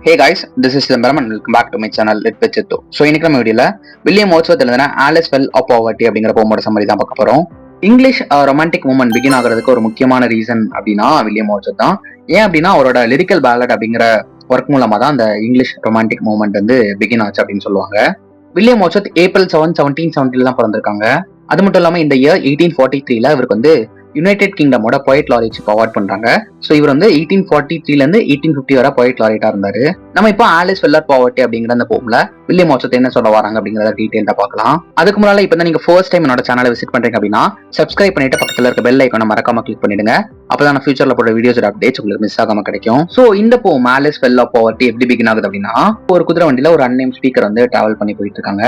Hey guys, this is Siddharam and welcome back to my channel Lit with Chittu. So இன்னைக்கு நம்ம வீடியோல William வொர்ட்ஸ்வொர்த் எழுதின Alice Fell of poverty அப்படிங்கிற போமோட summary தான் பார்க்க போறோம். இங்கிலீஷ் ரொமான்டிக் மூமெண்ட் பிகின் ஆகிறதுக்கு ஒரு முக்கியமான ரீசன் அப்படின்னா வில்லியம் வொர்ட்ஸ்வொர்த் தான். ஏன் அப்படின்னா அவரோட லிரிக்கல் பேலட் அப்படிங்கிற ஒர்க் மூலமா தான் அந்த இங்கிலீஷ் ரொமான்டிக் மூமெண்ட் வந்து பிகின் ஆச்சு அப்படின்னு சொல்லுவாங்க. வில்லியம் வொர்ட்ஸ்வொர்த் April 7, 1770 தான் பிறந்திருக்காங்க. அது மட்டும் இல்லாம இந்த இயர் 1843 இவருக்கு வந்து யுனைடெட் கிங்டமோட பொயட் லாரேட்ஷிப் அவார்ட் பண்றாங்க. ஸோ இவர் வந்து 1843 இருந்து 1850 வரை பொயட் லாரேட்டா இருந்தாரு. நம்ம இப்போ ஆலிஸ் ஃபெல் ஆஃப் பாவர்ட்டி அப்படிங்கிற அந்த போம்ல வில்லியம் வொர்ட்ஸ்வொர்த் என்ன சொல்ல வராங்க அப்படிங்கறத டீடைலா பார்க்கலாம். அதுக்கு முன்னால இப்போ நீங்க ஃபர்ஸ்ட் டைம் என்னோட சேனலை விசிட் பண்றீங்க அப்படின்னா சப்ஸ்கிரைப் பண்ணிட்டு பக்கத்துல இருக்க பெல் ஐக்கானை மறக்காம கிளிக் பண்ணிடுங்க. அப்பதான் ஃபியூச்சர்ல போட வீடியோஸோட அப்டேட்ஸ் உங்களுக்கு மிஸ் ஆகாம கிடைக்கும். ஸோ இந்த போம் ஆலிஸ் ஃபெல் ஆஃப் பாவர்ட்டி எப்படி பிகின் ஆகுது அப்படின்னா, ஒரு குதிரை வண்டியில ஒரு அன்னேம் ஸ்பீக்கர் வந்து டிராவல் பண்ணி போயிட்டு இருக்காங்க.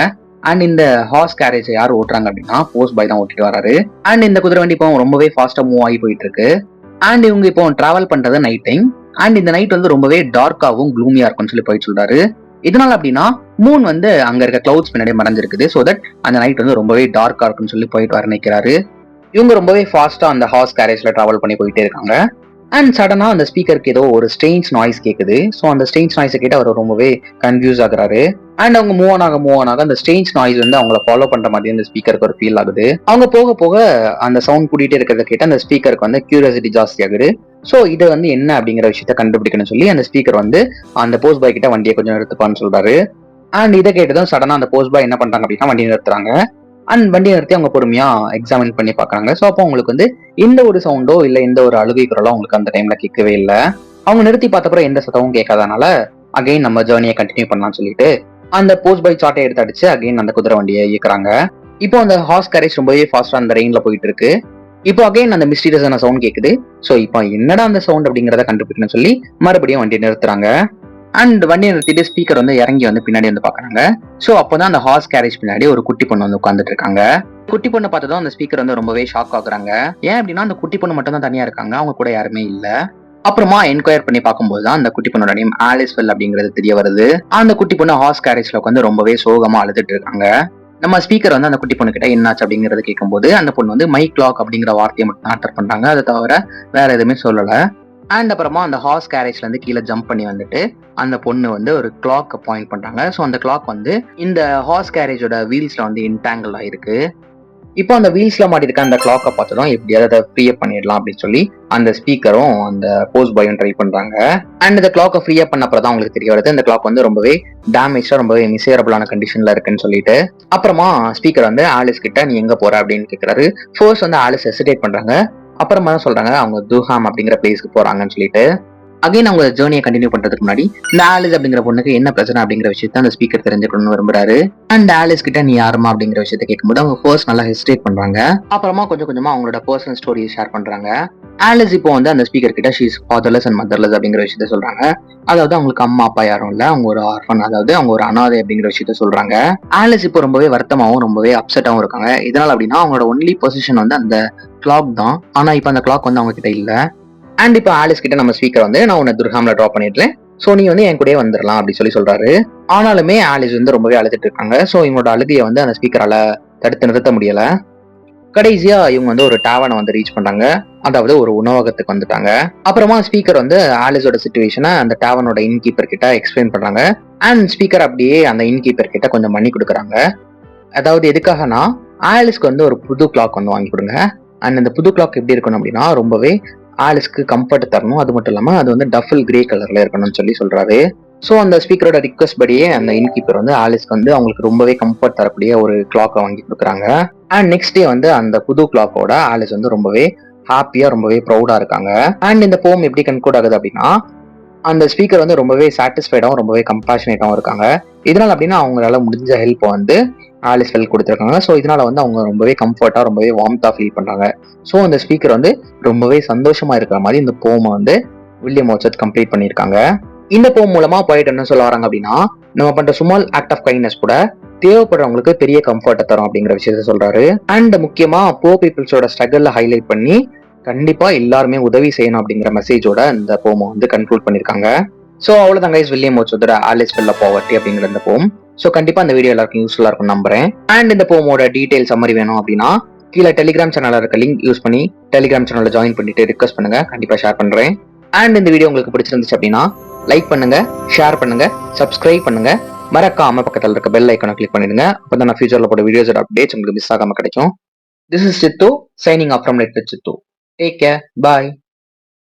அண்ட் இந்த ஹார்ஸ் கேரேஜ் யார் ஓட்டுறாங்க அப்படின்னா போஸ்ட் பாய் தான் ஓட்டிட்டு வராரு. அண்ட் இந்த குதிரை வண்டி இப்போ ரொம்பவே ஃபாஸ்டா மூவ் ஆகி போயிட்டு இருக்கு. அண்ட் இவங்க இப்போ டிராவல் பண்றது நைட் டைம். அண்ட் இந்த நைட் வந்து ரொம்பவே டார்க்காவும் க்ளூமியா இருக்கும்னு சொல்லி போயிட்டு சொல்றாரு. இதனால அப்படின்னா மூன் வந்து அங்க இருக்க கிளவுட்ஸ் பின்னாடி மறைஞ்சிருக்குது. ஸோ தட் அந்த நைட் வந்து ரொம்பவே டார்க்கா இருக்குன்னு சொல்லி போயிட்டு வர நினைக்கிறாரு. இவங்க ரொம்பவே ஃபாஸ்டா அந்த ஹார்ஸ் கேரேஜ்ல டிராவல் பண்ணி போயிட்டே இருக்காங்க. அண்ட் சடனா அந்த ஸ்பீக்கருக்கு ஏதோ ஒரு ஸ்ட்ரேஞ்ச் நாய்ஸ் கேக்குது. ஸோ அந்த ஸ்ட்ரேஞ்ச் நாய்ஸை கேட்டு அவர் ரொம்பவே கன்ஃபியூஸ் ஆகுறாரு. அண்ட் அவங்க மூவ் ஆன் ஆக அந்த ஸ்ட்ரேஞ்ச் நாய்ஸ் வந்து அவங்கள ஃபாலோ பண்ற மாதிரி அந்த ஸ்பீக்கருக்கு ஒரு ஃபீல் ஆகுது. அவங்க போக போக அந்த சவுண்ட் கூட்டிகிட்டே இருக்கிறத கேட்டு அந்த ஸ்பீக்கருக்கு வந்து கியூரியாசிட்டி ஜாஸ்தி ஆகுது. ஸோ இதை வந்து என்ன அப்படிங்கிற விஷயத்த கண்டுபிடிக்கணும்னு சொல்லி அந்த ஸ்பீக்கர் வந்து அந்த போஸ்ட் பாய் கிட்ட வண்டியை கொஞ்சம் நிறுத்துப்பான்னு சொல்றாரு. அண்ட் இதை கேட்டதும் சடனா அந்த போஸ்ட் பாய் என்ன பண்றாங்க அப்படின்னா வண்டியை நிறுத்துறாங்க. அண்ட் வண்டியை நிறுத்தி அவங்க பொறுமையா எக்ஸாமின் பண்ணி பாக்குறாங்க. ஸோ அப்போ அவங்களுக்கு வந்து எந்த ஒரு சவுண்டோ இல்ல எந்த ஒரு அழுகை குரலோ அவங்களுக்கு அந்த டைம்ல கேட்கவே இல்லை. அவங்க நிறுத்தி பார்த்தப்பறம் எந்த சத்தமும் கேட்காதனால அகைன் நம்ம ஜேர்னியை கண்டினியூ பண்ணலாம்னு சொல்லிட்டு அந்த போஸ்ட் பை சாட்டை எடுத்து அடிச்சு அகைன் அந்த குதிரை வண்டியை இயக்குறாங்க. இப்போ அந்த ஹார்ஸ் கேரேஜ் ரொம்பவே ஃபாஸ்டா அந்த ரெயின்ல போயிட்டு இருக்கு. இப்போ அகைன் அந்த மிஸ்டீரியஸான சவுண்ட் கேக்குது. ஸோ இப்போ என்னடா அந்த சவுண்ட் அப்படிங்கறத கண்டுபிடிக்கணும்னு சொல்லி மறுபடியும் வண்டியை நிறுத்துறாங்க. அண்ட் வண்டியை நிறுத்திட்டு ஸ்பீக்கர் வந்து இறங்கி வந்து பின்னாடி வந்து பாக்குறாங்க. ஸோ அப்போதான் அந்த ஹார்ஸ் கேரேஜ் பின்னாடி ஒரு குட்டி பொண்ணு வந்து உட்காந்துட்டு இருக்காங்க. குட்டி பொண்ணை பார்த்ததும் அந்த ஸ்பீக்கர் வந்து ரொம்பவே ஷாக் ஆகுறாங்க. ஏன் அப்படின்னா அந்த குட்டி பொண்ணு மட்டும் தான் தனியா இருக்காங்க, அவங்க கூட யாருமே இல்ல. அப்புறமா என்கொயர் பண்ணி பார்க்கும்போது தான் அந்த குட்டி பொண்ணோட நேம் ஆலிஸ் ஃபெல் அப்படிங்கிறது தெரிய வருது. அந்த குட்டி பொண்ணு ஹார்ஸ் கேரேஜ்ல உட்காந்து ரொம்பவே சோகமா அழுதுட்டு இருக்காங்க. நம்ம ஸ்பீக்கர் வந்து அந்த குட்டி பொண்ணு கிட்ட என்னாச்சு அப்படிங்கறத கேட்கும்போது அந்த பொண்ணு வந்து மை கிளாக் அப்படிங்கிற வார்த்தையை மட்டும் ஆன்சர் பண்றாங்க. அதை தவிர வேற எதுவுமே சொல்லல. அண்ட் அப்புறமா அந்த ஹார்ஸ் கேரேஜ்ல இருந்து கீழே ஜம்ப் பண்ணி வந்துட்டு அந்த பொண்ணு வந்து ஒரு கிளாக் பாயிண்ட் பண்றாங்க. ஸோ அந்த கிளாக் வந்து இந்த ஹார்ஸ் கேரேஜோட வீல்ஸ்ல வந்து இன்டாங்கிள் ஆயிருக்கு. இப்போ அந்த வீல்ஸ்ல மாட்டிருக்க அந்த கிளாக்கை பார்த்ததும் எப்படியாவது அதை ஃப்ரீ அப் பண்ணிடலாம் அப்படின்னு சொல்லி அந்த ஸ்பீக்கரும் அந்த போஸ்ட் பாயும் ட்ரை பண்றாங்க. அண்ட் இந்த கிளாக்கை ஃப்ரீ அப் பண்ண அப்புறம் தான் உங்களுக்கு தெரிய வருது இந்த கிளாக் வந்து ரொம்பவே டேமேஜா ரொம்பவே மிசேரபிளான கண்டிஷன்ல இருக்குன்னு சொல்லிட்டு. அப்புறமா ஸ்பீக்கர் வந்து ஆலிஸ் கிட்ட நீ எங்க போற அப்படின்னு கேட்கிறாரு. ஃபர்ஸ்ட் வந்து ஆலிஸ் ஹெசிடேட் பண்றாங்க. அப்புறமா தான் சொல்றாங்க அவங்க துஹாம் அப்படிங்கிற பிளேஸ்க்கு போறாங்கன்னு சொல்லிட்டு. அகைன் அவங்க ஜேர்னியை கண்டினியூ பண்றதுக்கு முன்னாடி இந்த ஆலிஸ் அப்படிங்கிற பொண்ணுக்கு என்ன பிரச்சனை அப்படிங்கிற விஷயத்த அந்த ஸ்பீக்கர் தெரிஞ்சுக்கணும்னு விரும்புறாரு. அண்ட் ஆலிஸ் கிட்ட நீ யாருமா அப்படிங்கிற விஷயத்த கேட்கும்போது அவங்க ஃபர்ஸ்ட் நல்லா ஹெசிடேட் பண்றாங்க. அப்புறமா கொஞ்சம் கொஞ்சமா அவங்களோட பர்சனல் ஸ்டோரியை ஷேர் பண்றாங்க. ஆலிஸ் இப்போ வந்து அந்த ஸ்பீக்கர் கிட்ட ஷீஸ் ஃபாதர்லெஸ் அண்ட் மதர்லெஸ் அப்படிங்கிற விஷயத்த சொல்றாங்க. அதாவது அவங்களுக்கு அம்மா அப்பா யாரும் இல்ல, அவங்க ஒரு ஆர்ஃபன், அதாவது அவங்க ஒரு அனாதை அப்படிங்கிற விஷயத்த சொல்றாங்க. ஆலிஸ் இப்போ ரொம்பவே வருத்தமாவும் ரொம்பவே அப்செட்டாவும் இருக்காங்க. இதனால அப்படின்னா அவங்களோட ஒன்லி பொசிஷன் வந்து அந்த கிளாக் தான். ஆனா இப்போ அந்த கிளாக் வந்து அவங்க கிட்ட இல்ல. அண்ட் இப்போ ஆலிஸ் கிட்ட நம்ம ஸ்பீக்கர் வந்து நான் உன்னை துர்ஹாம்ல ட்ராப் பண்ணிடுறேன், ஸோ நீ வந்து என் கூடயே வந்துடலாம் அப்படின்னு சொல்லி சொல்றாரு. ஆனாலுமே ஆலிஸ் வந்து ரொம்பவே அழுதுட்டு இருக்காங்க. ஸோ இவங்களோட அழுகையை வந்து அந்த ஸ்பீக்கரால தடுத்து நிறுத்த முடியல. கடைசியா இவங்க வந்து ஒரு டேவனை வந்து ரீச் பண்றாங்க, அதாவது ஒரு உணவகத்துக்கு வந்துட்டாங்க. அப்புறமா ஸ்பீக்கர் வந்து ஆலிஸோட சிச்சுவேஷனை அந்த டேவனோட இன்கீப்பர் கிட்ட எக்ஸ்பிளைன் பண்றாங்க. அண்ட் ஸ்பீக்கர் அப்படியே அந்த இன்கீப்பர் கிட்ட கொஞ்சம் மணி கொடுக்குறாங்க. அதாவது எதுக்காகனா ஆலிஸ்க்கு வந்து ஒரு புது கிளாக் வந்து வாங்கி கொடுங்க. அண்ட் அந்த புது கிளாக் எப்படி இருக்கணும் அப்படின்னா ரொம்பவே ஆலிஸ்க்கு கம்ஃபர்ட் தரணும், அது மட்டும் இல்லாம அது வந்து டஃபில் கிரே கலர்ல இருக்கணும்னு சொல்லி சொல்றாரு. ஸோ அந்த ஸ்பீக்கரோட ரிக்வஸ்ட் படியே அந்த இன்கீப்பர் வந்து ஆலிஸ்க்கு வந்து அவங்களுக்கு ரொம்பவே கம்ஃபர்ட் தரக்கூடிய ஒரு கிளாக்கை வாங்கி கொடுக்குறாங்க. அண்ட் நெக்ஸ்ட் டே வந்து அந்த புது கிளாக்கோட ஆலிஸ் வந்து ரொம்பவே ஹாப்பியா ரொம்பவே ப்ரௌடா இருக்காங்க. அண்ட் இந்த போம் எப்படி கன்க்ளூட் ஆகுது அப்படின்னா அந்த ஸ்பீக்கர் வந்து ரொம்பவே சாட்டிஸ்ஃபைடாகவும் ரொம்பவே கம்பேஷனேட்டாகவும் இருக்காங்க. இதனால அப்படின்னா அவங்களால முடிஞ்ச ஹெல்ப் வந்து ஆலிஸ் ஃபெல் கொடுத்துருக்காங்க. ஸோ இதனால வந்து அவங்க ரொம்பவே கம்ஃபர்ட்டா ரொம்பவே வார்ம்தா ஃபீல் பண்றாங்க. ஸோ அந்த ஸ்பீக்கர் வந்து ரொம்பவே சந்தோஷமா இருக்கிற மாதிரி இந்த போமை வந்து வில்லியம் வொர்ட்ஸ்வொர்த் கம்ப்ளீட் பண்ணியிருக்காங்க. இந்த போம் மூலமா போயிட்டு என்ன சொல்ல வராங்க அப்படின்னா நம்ம பண்ற ஸ்மால் ஆக்ட் ஆஃப் கைண்ட்னஸ் கூட தேவைப்படுறவங்களுக்கு பெரிய கம்ஃபர்ட்டை தரும் அப்படிங்கிற விஷயத்த சொல்றாரு. அண்ட் முக்கியமா புவர் பீப்புள்ஸோட ஸ்ட்ரகிள்ல ஹைலைட் பண்ணி கண்டிப்பா எல்லாருமே உதவி செய்யணும் அப்படிங்கிற மெசேஜோட இந்த போமை வந்து கன்க்ளூட் பண்ணிருக்காங்க. ஸோ அவ்வளோதான் கைஸ், வில்லியம் வொர்ட்ஸ்வொர்த்தோட ஆலிஸ் ஃபெல் ஆஃப் பாவர்ட்டி அப்படிங்கிற இந்த போம். ஸோ கண்டிப்பா இந்த வீடியோ எல்லாருக்கும் யூஸ்ஃபுல்லா இருக்கும் நம்புறேன். அண்ட் இந்த போமோட டீடைல் சம்மரி வேணும் அப்படின்னா கீழே டெலிகிராம் சேனல்ல இருக்க லிங்க் யூஸ் பண்ணி டெலிகிராம் சேனல்ல ஜாயின் பண்ணிட்டு ரிக்வஸ்ட் பண்ணுங்க, கண்டிப்பா ஷேர் பண்றேன். அண்ட் இந்த வீடியோ உங்களுக்கு பிடிச்சிருந்துச்சு அப்படின்னா லைக் பண்ணுங்க, ஷேர் பண்ணுங்க, சப்ஸ்கிரைப் பண்ணுங்க. மறக்காம பக்கத்தில் இருக்க பெல் ஐக்கானை கிளிக் பண்ணிடுங்க. அப்பதான் நான் ஃபியூச்சர்ல போட வீடியோஸோட அப்டேட்ஸ் உங்களுக்கு மிஸ் ஆகாம கிடைக்கும். This is Sidhu signing off from let with Sidhu. Take care, bye.